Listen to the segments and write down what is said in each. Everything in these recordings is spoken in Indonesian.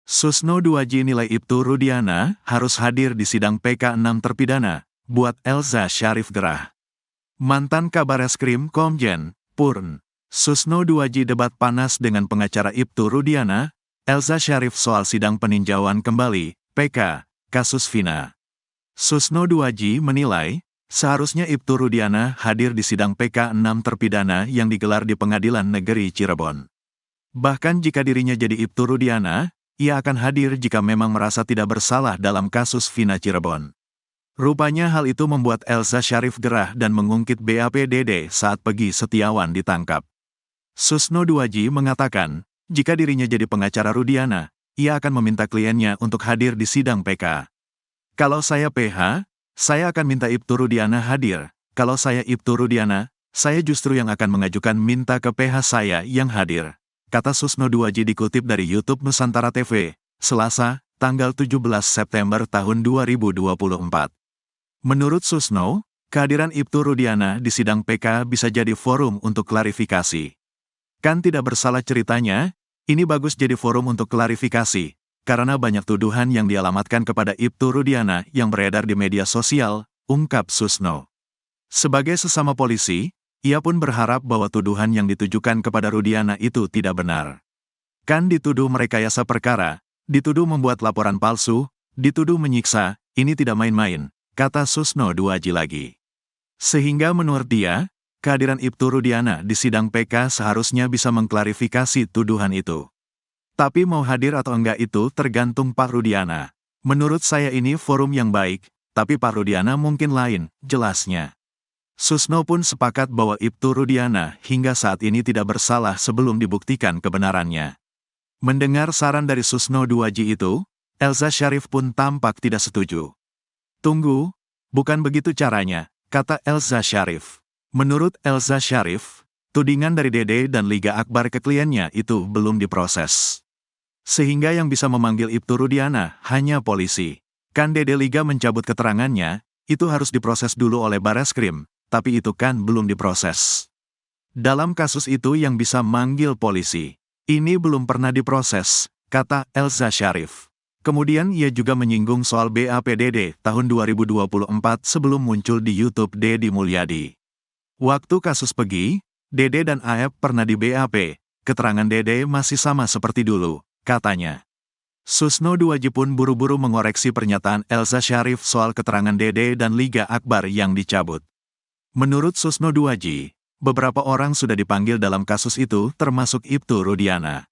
Susno 2J nilai Ibtu Rudiana harus hadir di sidang PK6 terpidana, buat Elza Syarif gerah. Mantan Kabareskrim Komjen, Purn. Susno 2J debat panas dengan pengacara Ibtu Rudiana, Elza Syarif soal sidang peninjauan kembali, PK, kasus Vina. Susno 2J menilai, seharusnya Ibtu Rudiana hadir di sidang PK6 terpidana yang digelar di Pengadilan Negeri Cirebon. Bahkan jika dirinya jadi Ibtu Rudiana, ia akan hadir jika memang merasa tidak bersalah dalam kasus Vina Cirebon. Rupanya hal itu membuat Elza Syarif gerah dan mengungkit BAP Dede saat Peggy Setiawan ditangkap. Susno 2J mengatakan, jika dirinya jadi pengacara Rudiana, ia akan meminta kliennya untuk hadir di sidang PK. Kalau saya PH, saya akan minta Ibtu Rudiana hadir. Kalau saya Ibtu Rudiana, saya justru yang akan mengajukan minta ke PH saya yang hadir. Kata Susno 2J dikutip dari YouTube Nusantara TV, Selasa, tanggal 17 September tahun 2024. Menurut Susno, kehadiran Ibtu Rudiana di sidang PK bisa jadi forum untuk klarifikasi. Kan tidak bersalah ceritanya, ini bagus jadi forum untuk klarifikasi, karena banyak tuduhan yang dialamatkan kepada Ibtu Rudiana yang beredar di media sosial, ungkap Susno. Sebagai sesama polisi, ia pun berharap bahwa tuduhan yang ditujukan kepada Rudiana itu tidak benar. Kan dituduh merekayasa perkara, dituduh membuat laporan palsu, dituduh menyiksa, ini tidak main-main, kata Susno 2J lagi. Sehingga menurut dia, kehadiran Ibtu Rudiana di sidang PK seharusnya bisa mengklarifikasi tuduhan itu. Tapi mau hadir atau enggak itu tergantung Pak Rudiana. Menurut saya ini forum yang baik, tapi Pak Rudiana mungkin lain, jelasnya. Susno pun sepakat bahwa Ibtu Rudiana hingga saat ini tidak bersalah sebelum dibuktikan kebenarannya. Mendengar saran dari Susno 2J itu, Elza Syarif pun tampak tidak setuju. Tunggu, bukan begitu caranya, kata Elza Syarif. Menurut Elza Syarif, tudingan dari Dede dan Liga Akbar ke kliennya itu belum diproses. Sehingga yang bisa memanggil Ibtu Rudiana hanya polisi. Kan Dede Liga mencabut keterangannya, itu harus diproses dulu oleh Bareskrim. Tapi itu kan belum diproses. Dalam kasus itu yang bisa manggil polisi. Ini belum pernah diproses, kata Elza Syarif. Kemudian ia juga menyinggung soal BAPDD tahun 2024 sebelum muncul di YouTube Deddy Mulyadi. Waktu kasus Peggy, Dede dan Aep pernah di BAP, keterangan Dede masih sama seperti dulu, katanya. Susno 2J pun buru-buru mengoreksi pernyataan Elza Syarif soal keterangan Dede dan Liga Akbar yang dicabut. Menurut Susno 2J, beberapa orang sudah dipanggil dalam kasus itu termasuk Ibtu Rudiana.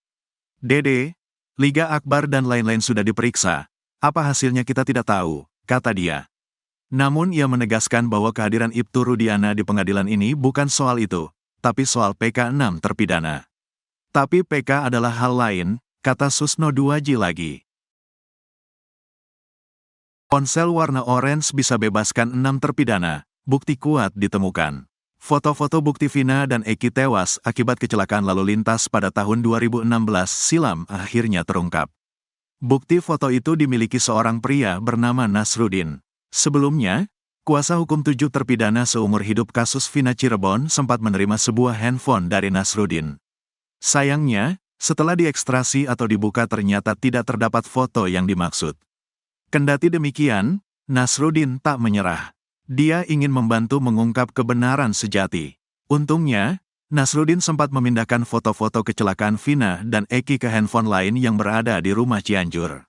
Dede, Liga Akbar dan lain-lain sudah diperiksa. Apa hasilnya kita tidak tahu, kata dia. Namun ia menegaskan bahwa kehadiran Ibtu Rudiana di pengadilan ini bukan soal itu, tapi soal PK6 terpidana. Tapi PK adalah hal lain, kata Susno 2J lagi. Ponsel warna orange bisa bebaskan 6 terpidana. Bukti kuat ditemukan. Foto-foto bukti Vina dan Eki tewas akibat kecelakaan lalu lintas pada tahun 2016 silam akhirnya terungkap. Bukti foto itu dimiliki seorang pria bernama Nasrudin. Sebelumnya, kuasa hukum 7 terpidana seumur hidup kasus Vina Cirebon sempat menerima sebuah handphone dari Nasrudin. Sayangnya, setelah diekstrasi atau dibuka ternyata tidak terdapat foto yang dimaksud. Kendati demikian, Nasrudin tak menyerah. Dia ingin membantu mengungkap kebenaran sejati. Untungnya, Nasrudin sempat memindahkan foto-foto kecelakaan Vina dan Eki ke handphone lain yang berada di rumah Cianjur.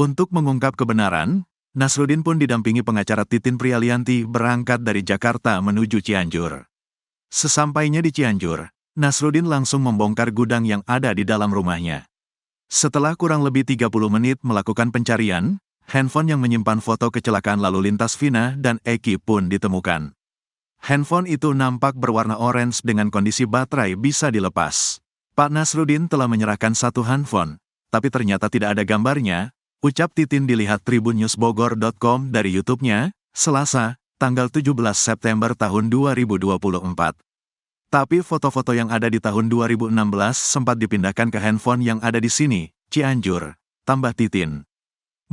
Untuk mengungkap kebenaran, Nasrudin pun didampingi pengacara Titin Prialianti berangkat dari Jakarta menuju Cianjur. Sesampainya di Cianjur, Nasrudin langsung membongkar gudang yang ada di dalam rumahnya. Setelah kurang lebih 30 menit melakukan pencarian, handphone yang menyimpan foto kecelakaan lalu lintas Vina dan Eki pun ditemukan. Handphone itu nampak berwarna orange dengan kondisi baterai bisa dilepas. Pak Nasrudin telah menyerahkan satu handphone, tapi ternyata tidak ada gambarnya, ucap Titin dilihat tribunnewsbogor.com dari YouTube-nya, Selasa, tanggal 17 September tahun 2024. Tapi foto-foto yang ada di tahun 2016 sempat dipindahkan ke handphone yang ada di sini, Cianjur, tambah Titin.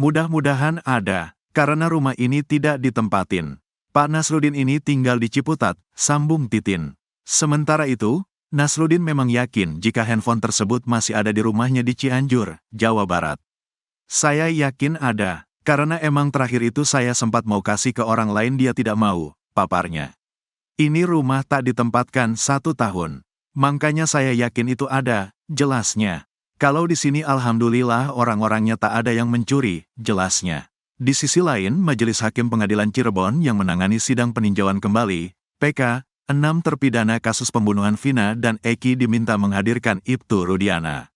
Mudah-mudahan ada, karena rumah ini tidak ditempatin. Pak Nasrudin ini tinggal di Ciputat, sambung Titin. Sementara itu, Nasrudin memang yakin jika handphone tersebut masih ada di rumahnya di Cianjur, Jawa Barat. Saya yakin ada, karena emang terakhir itu saya sempat mau kasih ke orang lain dia tidak mau, paparnya. Ini rumah tak ditempatkan 1 tahun. Makanya saya yakin itu ada, jelasnya. Kalau di sini alhamdulillah orang-orangnya tak ada yang mencuri, jelasnya. Di sisi lain, Majelis Hakim Pengadilan Cirebon yang menangani sidang peninjauan kembali, PK, 6 terpidana kasus pembunuhan Vina dan Eki diminta menghadirkan Ibtu Rudiana.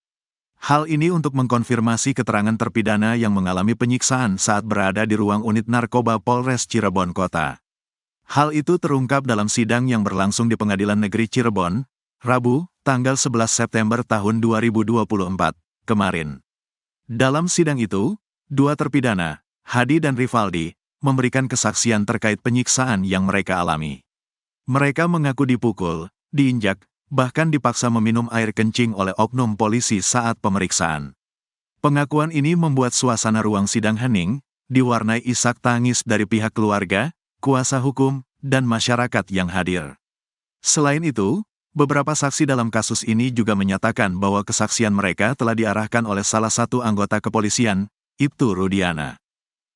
Hal ini untuk mengkonfirmasi keterangan terpidana yang mengalami penyiksaan saat berada di ruang unit narkoba Polres Cirebon Kota. Hal itu terungkap dalam sidang yang berlangsung di Pengadilan Negeri Cirebon, Rabu, tanggal 11 September tahun 2024, kemarin. Dalam sidang itu, 2 terpidana, Hadi dan Rivaldi, memberikan kesaksian terkait penyiksaan yang mereka alami. Mereka mengaku dipukul, diinjak, bahkan dipaksa meminum air kencing oleh oknum polisi saat pemeriksaan. Pengakuan ini membuat suasana ruang sidang hening, diwarnai isak tangis dari pihak keluarga, kuasa hukum, dan masyarakat yang hadir. Selain itu, beberapa saksi dalam kasus ini juga menyatakan bahwa kesaksian mereka telah diarahkan oleh salah satu anggota kepolisian, Ibtu Rudiana.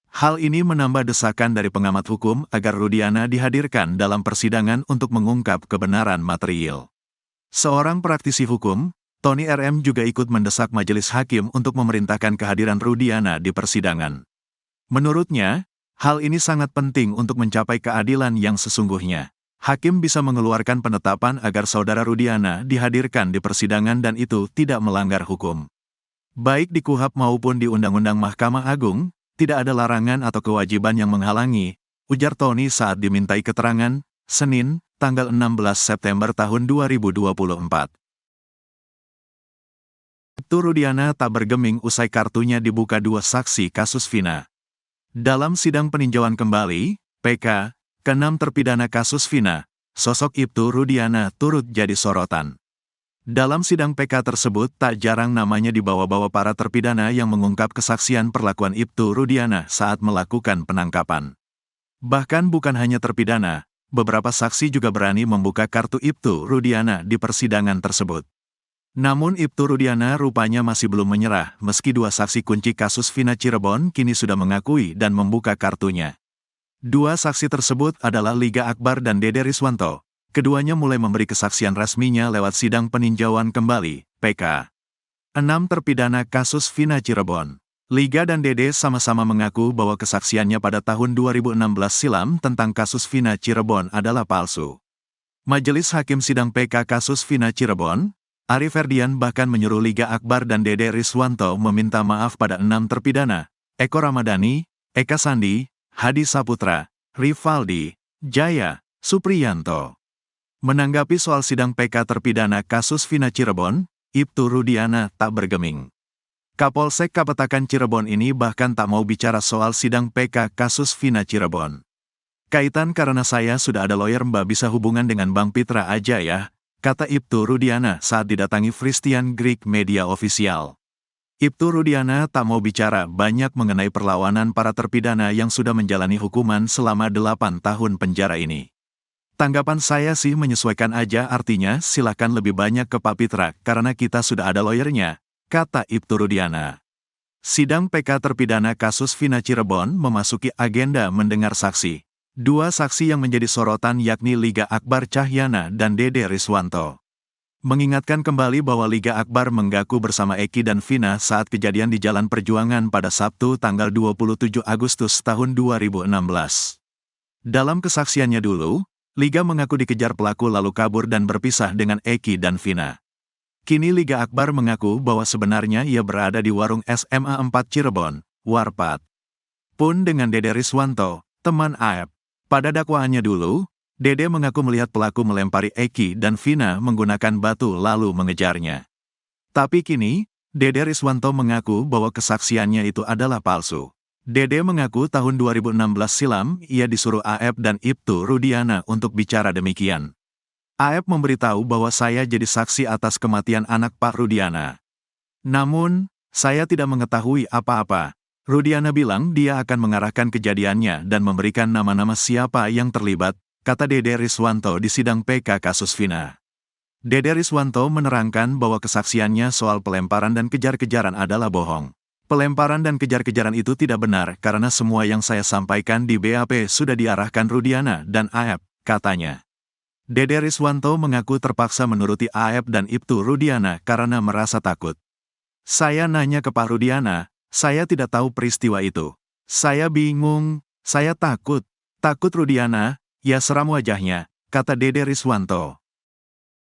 Hal ini menambah desakan dari pengamat hukum agar Rudiana dihadirkan dalam persidangan untuk mengungkap kebenaran material. Seorang praktisi hukum, Tony RM juga ikut mendesak majelis hakim untuk memerintahkan kehadiran Rudiana di persidangan. Menurutnya, hal ini sangat penting untuk mencapai keadilan yang sesungguhnya. Hakim bisa mengeluarkan penetapan agar saudara Rudiana dihadirkan di persidangan dan itu tidak melanggar hukum. Baik di KUHP maupun di Undang-Undang Mahkamah Agung, tidak ada larangan atau kewajiban yang menghalangi, ujar Tony saat dimintai keterangan, Senin, tanggal 16 September tahun 2024. Ibtu Rudiana tak bergeming usai kartunya dibuka 2 saksi kasus Vina. Dalam sidang peninjauan kembali, PK, ke-6 terpidana kasus Vina, sosok Ibtu Rudiana turut jadi sorotan. Dalam sidang PK tersebut tak jarang namanya dibawa-bawa para terpidana yang mengungkap kesaksian perlakuan Ibtu Rudiana saat melakukan penangkapan. Bahkan bukan hanya terpidana, beberapa saksi juga berani membuka kartu Ibtu Rudiana di persidangan tersebut. Namun Ibtu Rudiana rupanya masih belum menyerah meski 2 saksi kunci kasus Vina Cirebon kini sudah mengakui dan membuka kartunya. 2 saksi tersebut adalah Liga Akbar dan Dede Riswanto. Keduanya mulai memberi kesaksian resminya lewat sidang peninjauan kembali, PK. 6 terpidana kasus Vina Cirebon. Liga dan Dede sama-sama mengaku bahwa kesaksiannya pada tahun 2016 silam tentang kasus Vina Cirebon adalah palsu. Majelis Hakim Sidang PK kasus Vina Cirebon, Ari Ferdian bahkan menyuruh Liga Akbar dan Dede Riswanto meminta maaf pada 6 terpidana, Eko Ramadhani, Eka Sandi, Hadi Saputra, Rivaldi, Jaya, Supriyanto. Menanggapi soal sidang PK terpidana kasus Vina Cirebon, Ibtu Rudiana tak bergeming. Kapolsek Kapetakan Cirebon ini bahkan tak mau bicara soal sidang PK kasus Vina Cirebon. Kaitan karena saya sudah ada lawyer Mbak bisa hubungan dengan Bang Pitra aja ya, kata Ibtu Rudiana saat didatangi Christian Greek Media Official. Ibtu Rudiana tak mau bicara banyak mengenai perlawanan para terpidana yang sudah menjalani hukuman selama 8 tahun penjara ini. Tanggapan saya sih menyesuaikan aja artinya silakan lebih banyak ke Pak Pitra karena kita sudah ada lawyernya, kata Ibtu Rudiana. Sidang PK terpidana kasus Vina Cirebon memasuki agenda mendengar saksi. 2 saksi yang menjadi sorotan yakni Liga Akbar Cahyana dan Dede Riswanto. Mengingatkan kembali bahwa Liga Akbar menggaku bersama Eki dan Vina saat kejadian di Jalan Perjuangan pada Sabtu tanggal 27 Agustus tahun 2016. Dalam kesaksiannya dulu, Liga mengaku dikejar pelaku lalu kabur dan berpisah dengan Eki dan Vina. Kini Liga Akbar mengaku bahwa sebenarnya ia berada di warung SMA 4 Cirebon, Warpat. Pun dengan Dede Riswanto, teman AF. Pada dakwaannya dulu, Dede mengaku melihat pelaku melempari Eki dan Vina menggunakan batu lalu mengejarnya. Tapi kini, Dede Riswanto mengaku bahwa kesaksiannya itu adalah palsu. Dede mengaku tahun 2016 silam ia disuruh AF dan Ibtu Rudiana untuk bicara demikian. AF memberitahu bahwa saya jadi saksi atas kematian anak Pak Rudiana. Namun, saya tidak mengetahui apa-apa. Rudiana bilang dia akan mengarahkan kejadiannya dan memberikan nama-nama siapa yang terlibat, kata Dede Riswanto di sidang PK kasus Vina. Dede Riswanto menerangkan bahwa kesaksiannya soal pelemparan dan kejar-kejaran adalah bohong. Pelemparan dan kejar-kejaran itu tidak benar karena semua yang saya sampaikan di BAP sudah diarahkan Rudiana dan Aep, katanya. Dede Riswanto mengaku terpaksa menuruti Aep dan Ibtu Rudiana karena merasa takut. Saya nanya ke Pak Rudiana, saya tidak tahu peristiwa itu. Saya bingung, saya takut. Takut Rudiana, ya seram wajahnya, kata Dede Riswanto.